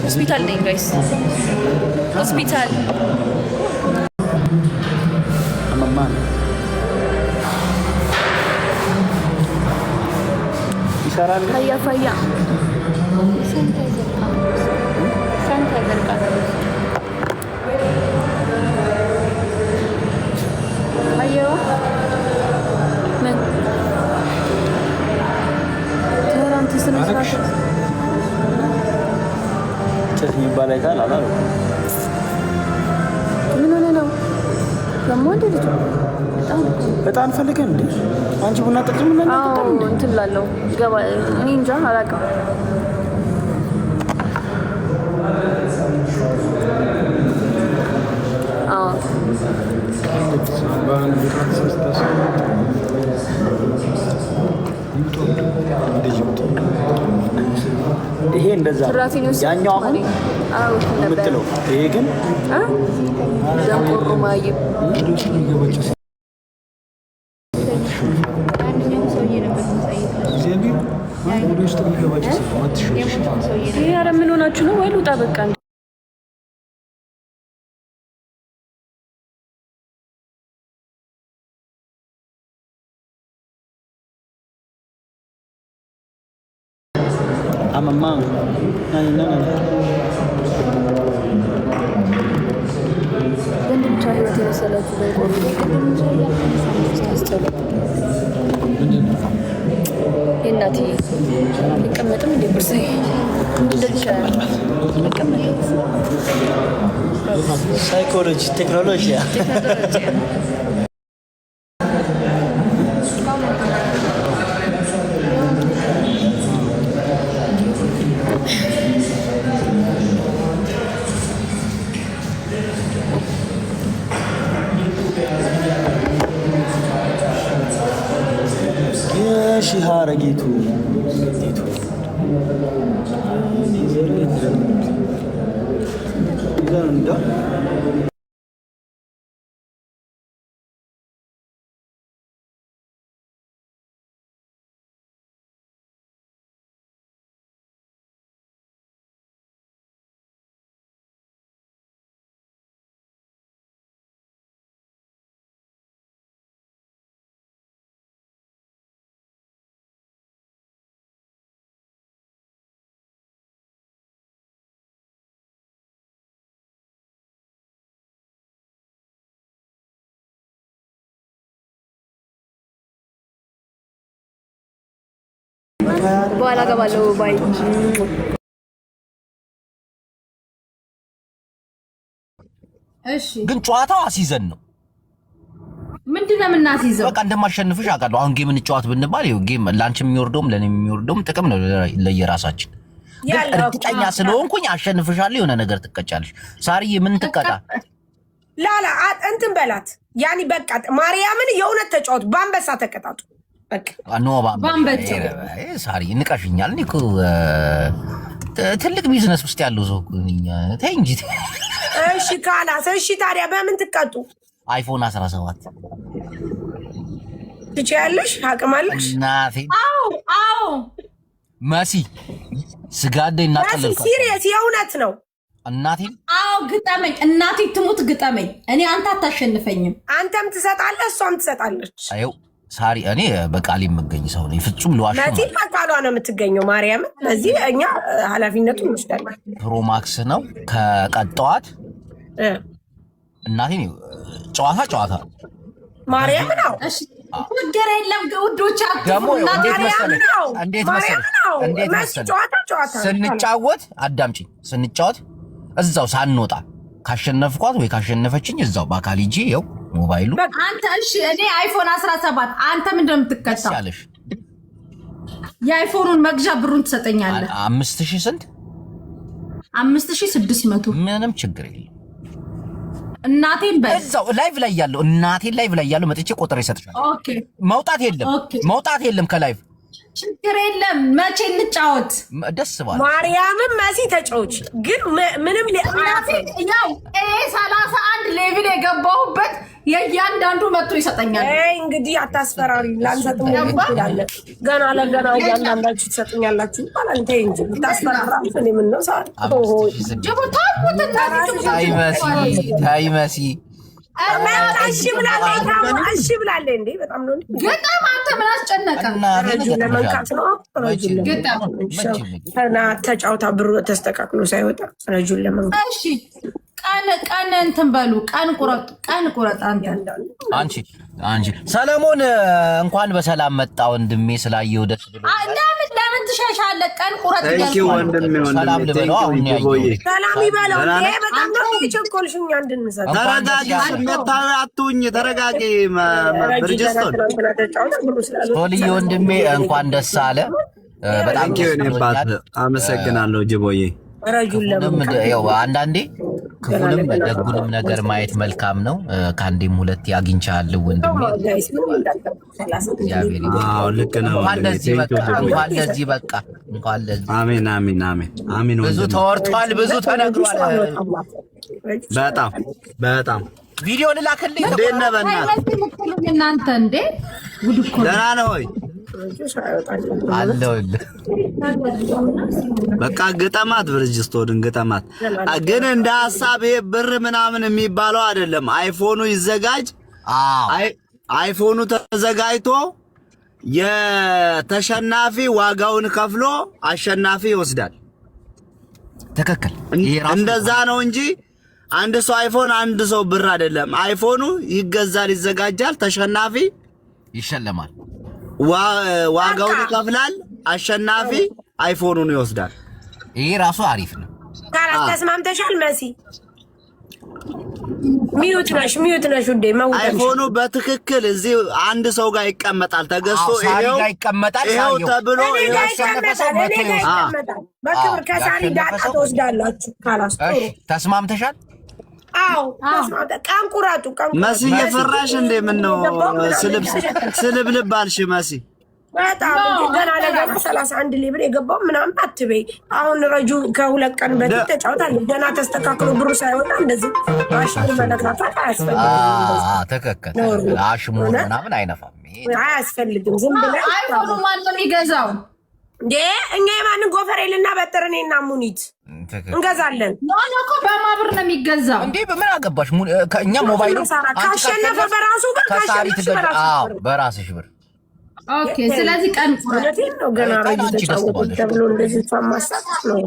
ሆስፒታል ነኝ ጋይስ ሆስፒታል አማማን ይሰራል ፈያ ሳንታይዘር ቃ አየው ምን ተራንት ስነስርዓት ጭስ የሚባል አይታል አላሉ ምን ሆነ ነው ለሞንድ ልጅ በጣም ፈልገን እንዴ አንቺ ቡና ጠጥም እና አዎ እንትን ላለው ገባ እኔ እንጃ አላውቅም አዎ ይሄ እንደዛ ያኛው አሁን የምትለው ይሄ ግን ዘንቆሮ ማይብ ኧረ ምን ሆናችሁ ነው ወይ ልውጣ በቃ አማማ ናና ወንድም ቻይት የመሰላችሁ ዘንቆሮ የእናቴ ሊቀመጥም እንደ ብርሳዬ እንደዚህ ሊቀመጥ ሳይኮሎጂ ቴክኖሎጂ ሺሃረጊቱ በኋላ ገባለሁ ባይ እሺ ግን ጨዋታው አሲዘን ነው ምንድነው የምናስይዘው በቃ እንደማሸንፍሽ አውቃለሁ አሁን ጌም እንጫወት ብንባል ይኸው ጌም ላንቺ የሚወርደውም ለኔ የሚወርደውም ጥቅም ነው ለየራሳችን እርግጠኛ ስለሆንኩኝ አሸንፍሻለሁ የሆነ ነገር ትቀጫለሽ ሳርዬ ምን ትቀጣ ላላ እንትን በላት ያኒ በቃ ማርያምን የእውነት ተጫወቱ ባንበሳ ተቀጣጡ በቃ ኖባ ባንበሳ ሳሪ ንቀሽኛል እኮ ትልቅ ቢዝነስ ውስጥ ያለው ሰው ተይ እንጂ እሺ ካላስ እሺ ታዲያ በምን ትቀጡ አይፎን 17 ትችያለሽ አቅም አለሽ እናቴ አዎ መሲ ስጋደኝ እናቀለል ሲሪየስ የእውነት ነው እናቴ አዎ ግጠመኝ እናቴ ትሙት ግጠመኝ እኔ አንተ አታሸንፈኝም አንተም ትሰጣለህ እሷም ትሰጣለች አዩ ሳሪ እኔ በቃል የምገኝ ሰው ነኝ ፍጹም ልዋሽ መቲ በቃሏ ነው የምትገኘው ማርያም ስለዚህ እኛ ኃላፊነቱን እንወስዳለን ፕሮማክስ ነው ከቀጠዋት እናቴ ጨዋታ ማርያም ነው እሺ ወገረ የለም ውዶች ደግሞ እንዴት መሰለሽ ስንጫወት አዳምጪኝ ስንጫወት እዛው ሳንወጣ ካሸነፍኳት ወይ ካሸነፈችኝ እዛው በአካል ሂጂ ይኸው ሞባይሉ አንተ እሺ እኔ አይፎን 17 አንተ ምንድነው የምትከታው ያለሽ የአይፎኑን መግዣ ብሩን ትሰጠኛለህ 5000 ስንት 5600 ምንም ችግር የለም እናቴን በዛው ላይቭ ላይ ያለው እናቴን ላይቭ ላይ ያለው መጥቼ ቆጥሬ ይሰጥሻል ኦኬ መውጣት የለም ከላይቭ ችግር የለም መቼ እንጫወት ደስ ባለ ማርያምን መሲ ተጫወች ግን ምንም ያው 31 ሌቭል የገባሁበት የእያንዳንዱ መጥቶ ይሰጠኛል። እንግዲህ አታስፈራሪ። ላንሰጥም ይላል ገና ለገና እያንዳንዳችሁ ትሰጡኛላችሁ ይባላል። ተይ እንጂ ታስፈራራ። እኔ ምን ነው ሳር ታይ መሲ እሺ ብላለች እንዴ? በጣም ነው ግጥም። አንተ ምን አስጨነቀ? ለመንካት ነው ግጥም እና ተጫውታ ብሩ ተስተካክሎ ሳይወጣ ረጁን ለመንካት። እሺ ቀን እንትን በሉ። ቀን ቁረጥ። አንቺ ሰለሞን እንኳን በሰላም መጣ ወንድሜ። ስላየው ደስ ብሎ ለምን ትሸሻለህ? ቀን ቁረጥ ወንድሜ ሰላም ልበለው። አሁን ሰላም ይበለው። በጣም ነው የቸኮልሽኛ እንድንሰጥ። ተረጋጊ፣ ስሜታዊ አትሁኝ። ተረጋጊ። ብርጅስቶን ሶልዬ ወንድሜ እንኳን ደስ አለ። በጣም አመሰግናለሁ ጅቦዬ። አንዳንዴ ክፉንም ደጉንም ነገር ማየት መልካም ነው። ከአንዴም ሁለቴ አግኝቻለሁ ወንድሜ። ልክ ነው። እንኳን ለዚህ በቃ። አሜን። ብዙ ተወርቷል፣ ብዙ ተነግሯል። በጣም ቪዲዮ ልላክልኝ። እንዴት ነህ? በእናትህ እናንተ እንዴ ጉድ እኮ ደህና ነህ ወይ? አለሁልህ። በቃ ግጠማት፣ ብርጅስቶን ግጠማት። ግን እንደ ሀሳብ ይሄ ብር ምናምን የሚባለው አይደለም። አይፎኑ ይዘጋጅ። አይፎኑ ተዘጋጅቶ የተሸናፊ ዋጋውን ከፍሎ አሸናፊ ይወስዳል። ትክክል። እንደዛ ነው እንጂ አንድ ሰው አይፎን አንድ ሰው ብር አይደለም። አይፎኑ ይገዛል፣ ይዘጋጃል፣ ተሸናፊ ይሸለማል፣ ዋጋውን ይከፍላል፣ አሸናፊ አይፎኑን ይወስዳል። ይሄ ራሱ አሪፍ ነው። ተስማምተሻል መሲ? ሚዩት ነሽ ውዴ። አይፎኑ በትክክል እዚህ አንድ ሰው ጋር ይቀመጣል፣ ተገዝቶ ይሄው ተብሎ በክብር ከሳሪ ዳጣ ትወስዳላችሁ። ካላስጠሩ ተስማምተሻል? አዎ ቀን ቁራጡ። መሲ የፈራሽ እንዴ? ምን ነው ስልብልብ አልሽ መሲ? በጣም ገና ለገና 31 ሊብር የገባው ምናምን አትበይ። አሁን ረጁ ከሁለት ቀን በፊት ተጫውታለች። ገና ተስተካክሎ ብሩ ሳይወጣ እንደዚህ አሽሙር መነካካት አያስፈልግም። ትክክል። አሽሙር ምናምን አይነፋም፣ አያስፈልግም። ዝም ብለን አይፎኑ ማን ነው የሚገዛው እንዴ? እኛ የማንን ጎፈሬ ልናበጥር? እኔና ሙኒት እንገዛለን። እኮ በማብር ነው የሚገዛው እንዴ? በምን አገባሽ? ከእኛ ሞባይሉ ካሸነፈ በራሱ ብር፣ ካሸነፈ በራስሽ ብር። ኦኬ። ስለዚህ ቀን ቁረጥ ነው። ገና ረጁ ተጫወተች ተብሎ እንደዚህ ማሳት ነው።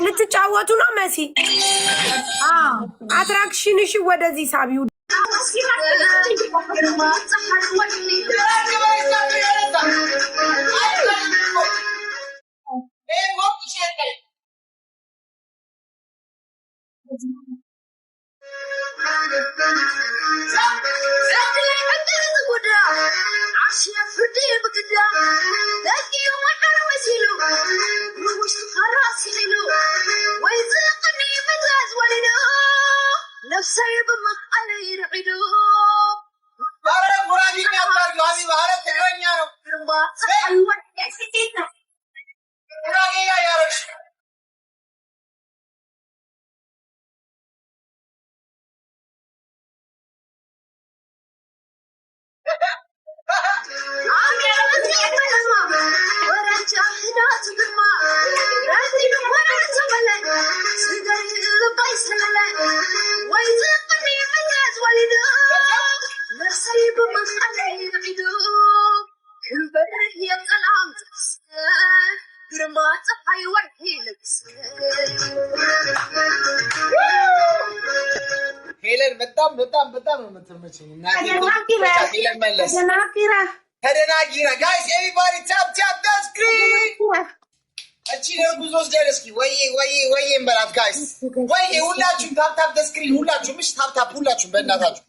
ልትጫወቱ ነው መሲ? አትራክሽንሽ ወደዚህ ሳቢው ሄለን በጣም ነው የምትመቸኝ። ተደናጊራ ጋይስ ኤቨሪባዲ ታፕ ዘ ስክሪን። እቺ ለጉዞ ወስደን እስኪ ወይዬ እንበላት ጋይስ። ወይዬ ሁላችሁም ታፕ ዘ ስክሪን፣ ሁላችሁም እሺ፣ ታፕ ሁላችሁም በእናታችሁ